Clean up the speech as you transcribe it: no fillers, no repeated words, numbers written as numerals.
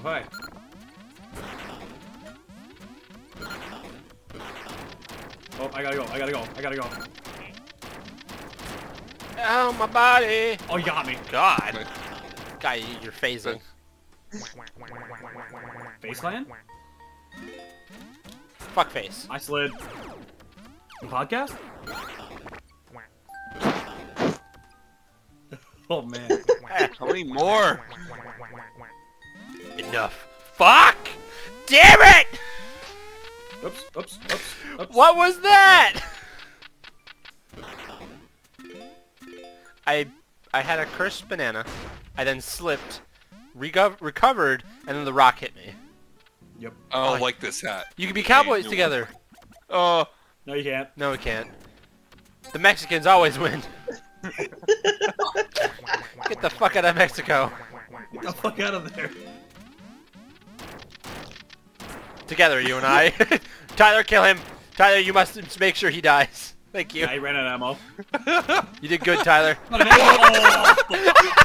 hi. Oh, I gotta go. Oh, my body. Oh, you got me. God. Guy, you're phasing. Faceland? Fuck face. I slid. Podcast? Oh, man. How many more? Enough. Fuck! Damn it! Oops. What was that? I had a cursed banana. I then slipped, recovered, and then the rock hit me. Yep. I don't like this hat. You can be cowboys together. Oh. No, you can't. No, we can't. The Mexicans always win. Get the fuck out of Mexico. Get the fuck out of there. Together, you and I. Tyler, kill him. Tyler, you must make sure he dies. Thank you. Yeah, he ran out of ammo. You did good, Tyler. Oh!